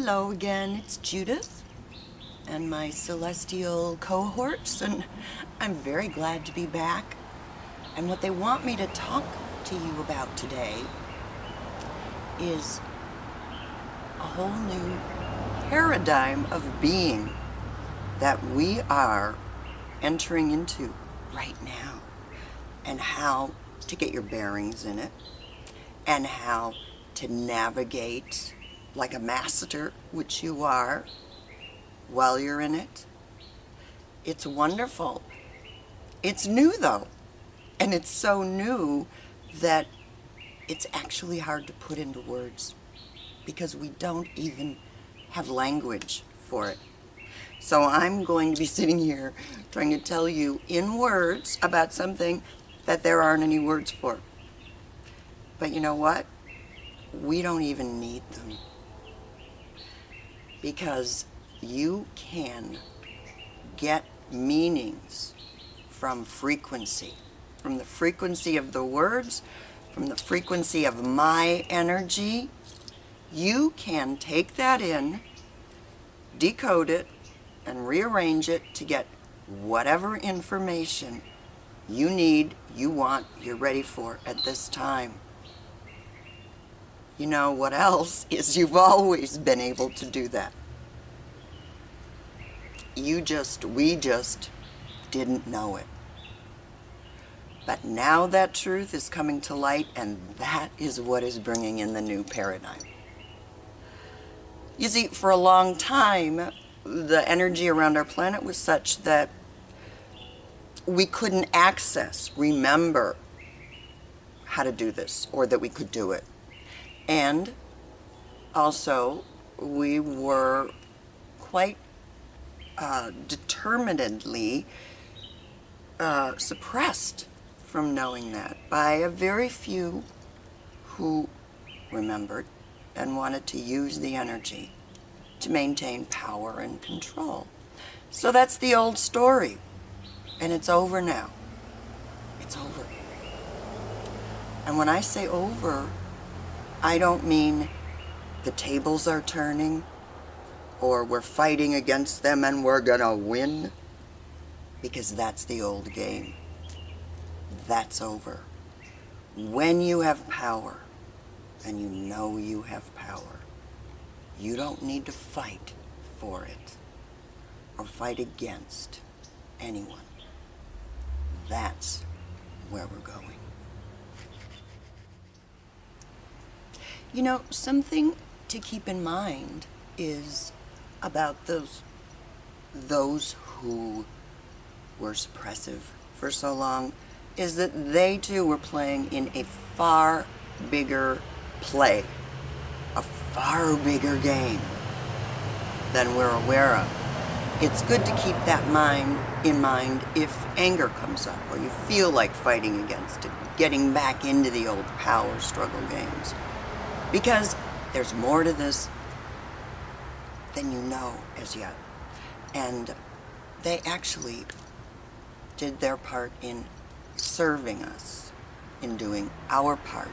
Hello again, it's Judith and my celestial cohorts, and I'm very glad to be back. And what they want me to talk to you about today is a whole new paradigm of being that we are entering into right now, and how to get your bearings in it, and how to navigate like a master, which you are, while you're in it. It's wonderful. It's new though, and it's so new that it's actually hard to put into words because we don't even have language for it. So I'm going to be sitting here trying to tell you in words about something that there aren't any words for. But you know what? We don't even need them, because you can get meanings from frequency, from the frequency of the words, from the frequency of my energy. You can take that in, decode it, and rearrange it to get whatever information you need, you want, you're ready for at this time. You know what else is you've always been able to do that. We just didn't know it. But now that truth is coming to light, and that is what is bringing in the new paradigm. You see, for a long time, the energy around our planet was such that we couldn't remember how to do this, or that we could do it. And also, we were quite determinedly suppressed from knowing that by a very few who remembered and wanted to use the energy to maintain power and control. So that's the old story, and it's over now. It's over. And when I say over, I don't mean the tables are turning, or we're fighting against them and we're gonna win, because that's the old game. That's over. When you have power, and you know you have power, you don't need to fight for it or fight against anyone. That's where we're going. You know, something to keep in mind is about those who were suppressive for so long, is that they too were playing in a far bigger play, a far bigger game than we're aware of. It's good to keep that in mind if anger comes up, or you feel like fighting against it, getting back into the old power struggle games. Because there's more to this than you know as yet. And they actually did their part in serving us, in doing our part,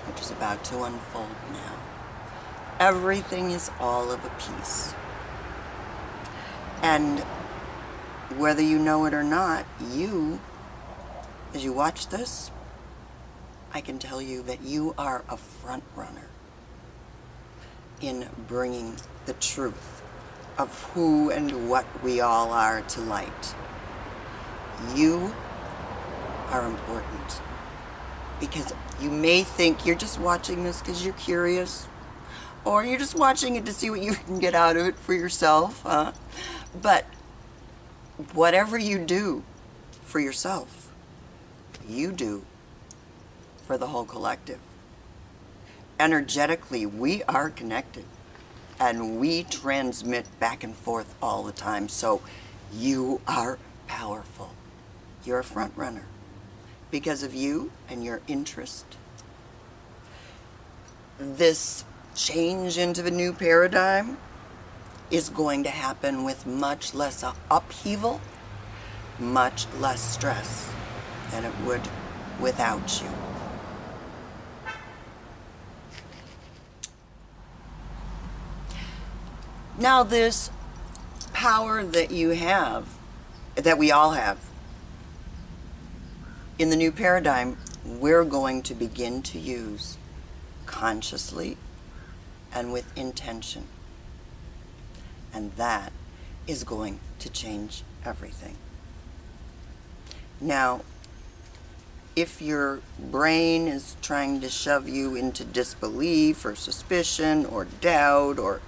which is about to unfold now. Everything is all of a piece. And whether you know it or not, as you watch this, I can tell you that you are a front runner in bringing the truth of who and what we all are to light. You are important, because you may think you're just watching this because you're curious, or you're just watching it to see what you can get out of it for yourself, huh? But whatever you do for yourself, you do for the whole collective. Energetically, we are connected, and we transmit back and forth all the time. So you are powerful. You're a front runner because of you and your interest. This change into the new paradigm is going to happen with much less upheaval, much less stress than it would without you. Now this power that you have, that we all have, in the new paradigm, we're going to begin to use consciously and with intention. And that is going to change everything. Now, if your brain is trying to shove you into disbelief or suspicion or doubt or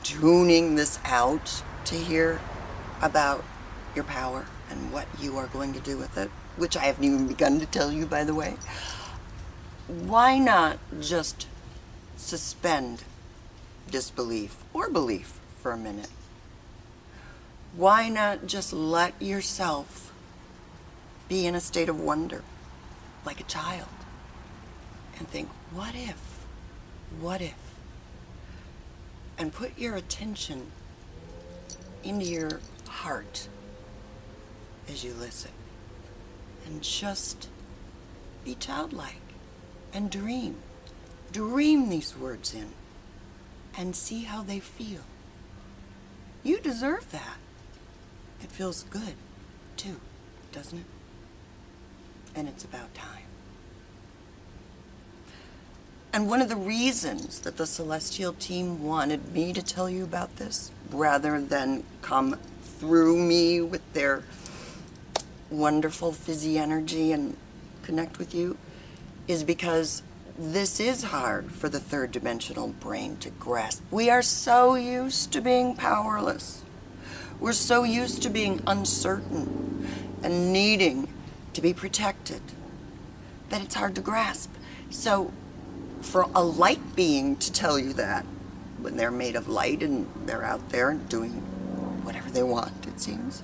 tuning this out to hear about your power and what you are going to do with it, which I haven't even begun to tell you, by the way, why not just suspend disbelief or belief for a minute? Why not just let yourself be in a state of wonder, like a child, and think, what if? What if? And put your attention into your heart as you listen. And just be childlike and dream. Dream these words in and see how they feel. You deserve that. It feels good, too, doesn't it? And it's about time. And one of the reasons that the Celestial team wanted me to tell you about this, rather than come through me with their wonderful fizzy energy and connect with you, is because this is hard for the third dimensional brain to grasp. We are so used to being powerless. We're so used to being uncertain and needing to be protected that it's hard to grasp. So for a light being to tell you that, when they're made of light and they're out there doing whatever they want, it seems,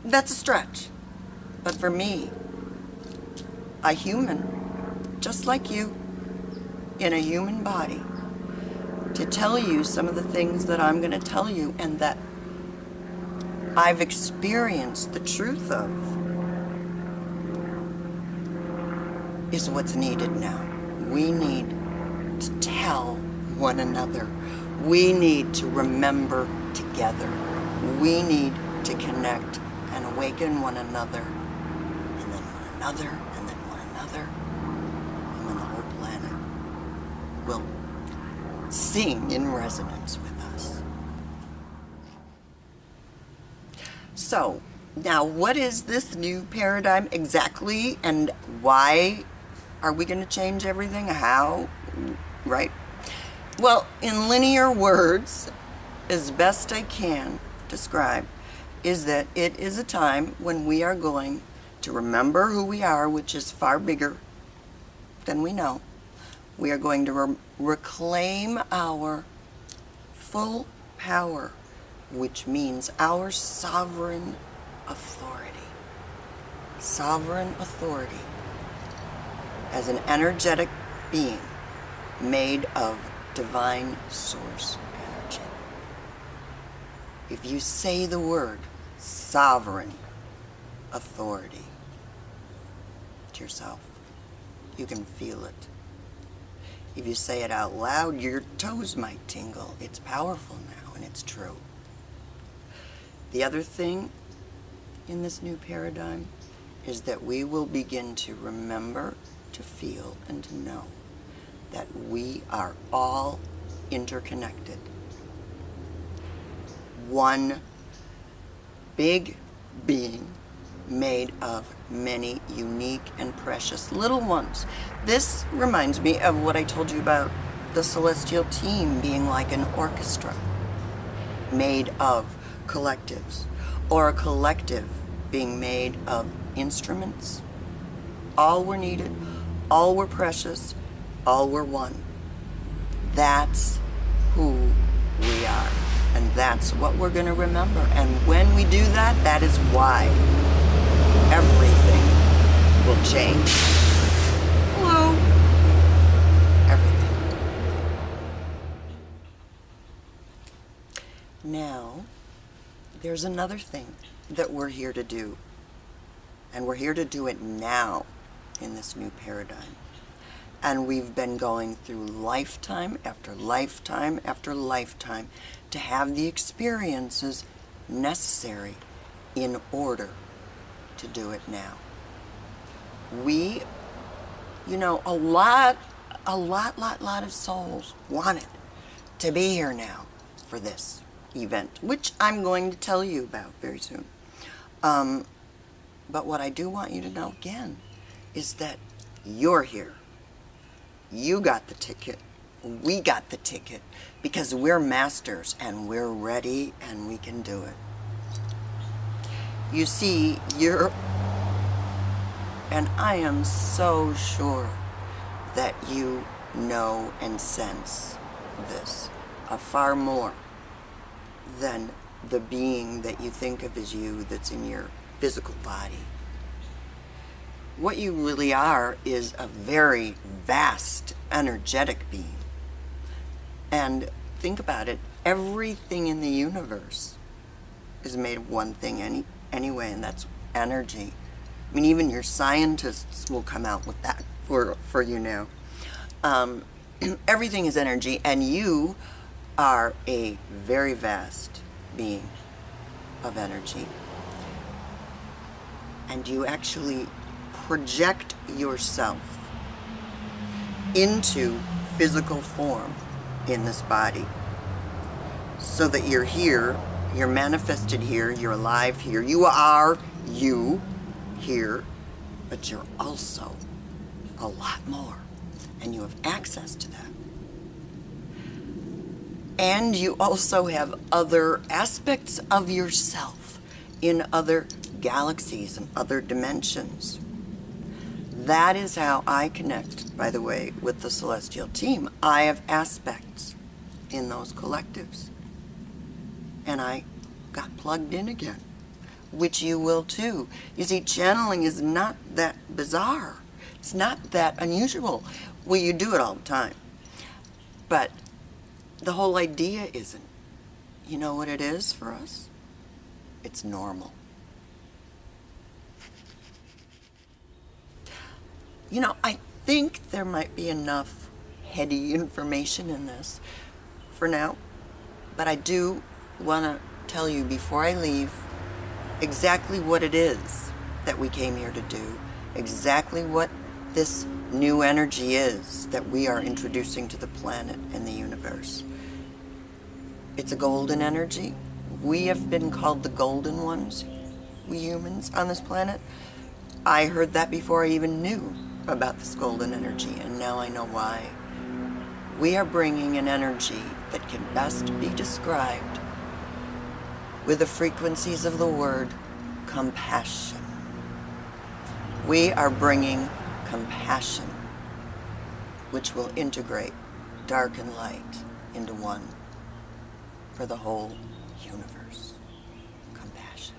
that's a stretch. But for me, a human, just like you, in a human body, to tell you some of the things that I'm going to tell you and that I've experienced the truth of, is what's needed now. We need to tell one another. We need to remember together. We need to connect and awaken one another, and then one another, and then one another, and then the whole planet will sing in resonance with us. So, now what is this new paradigm exactly, and why are we going to change everything? How? Right? Well, in linear words, as best I can describe, is that it is a time when we are going to remember who we are, which is far bigger than we know. We are going to reclaim our full power, which means our sovereign authority. Sovereign authority as an energetic being made of divine source energy. If you say the word sovereign authority to yourself, you can feel it. If you say it out loud, your toes might tingle. It's powerful now, and it's true. The other thing in this new paradigm is that we will begin to remember, to feel, and to know that we are all interconnected. One big being made of many unique and precious little ones. This reminds me of what I told you about the Celestial team being like an orchestra made of collectives, or a collective being made of instruments. All were needed, all were precious, all were one. That's who we are, and that's what we're going to remember. And when we do that, that is why everything will change. Hello. Everything. Now, there's another thing that we're here to do, and we're here to do it now in this new paradigm. And we've been going through lifetime after lifetime after lifetime to have the experiences necessary in order to do it now. We, a lot of souls wanted to be here now for this event, which I'm going to tell you about very soon. But what I do want you to know again is that you're here. You got the ticket. We got the ticket because we're masters and we're ready and we can do it. You see, and I am so sure that you know and sense this far more than the being that you think of as you that's in your physical body. What you really are is a very vast, energetic being. And think about it, everything in the universe is made of one thing anyway, and that's energy. I mean, even your scientists will come out with that for you now. Everything is energy, and you are a very vast being of energy. And you actually project yourself into physical form in this body so that you're here, you're manifested here, you're alive here, you are you here, but you're also a lot more, and you have access to that. And you also have other aspects of yourself in other galaxies and other dimensions. That is how I connect, by the way, with the celestial team. I have aspects in those collectives. And I got plugged in again, which you will too. You see, channeling is not that bizarre. It's not that unusual. Well, you do it all the time. But the whole idea isn't. You know what it is for us? It's normal. I think there might be enough heady information in this for now, but I do want to tell you before I leave exactly what it is that we came here to do, exactly what this new energy is that we are introducing to the planet and the universe. It's a golden energy. We have been called the golden ones, we humans on this planet. I heard that before I even knew about this golden energy, and now I know why. We are bringing an energy that can best be described with the frequencies of the word compassion. We are bringing compassion, which will integrate dark and light into one for the whole universe. Compassion.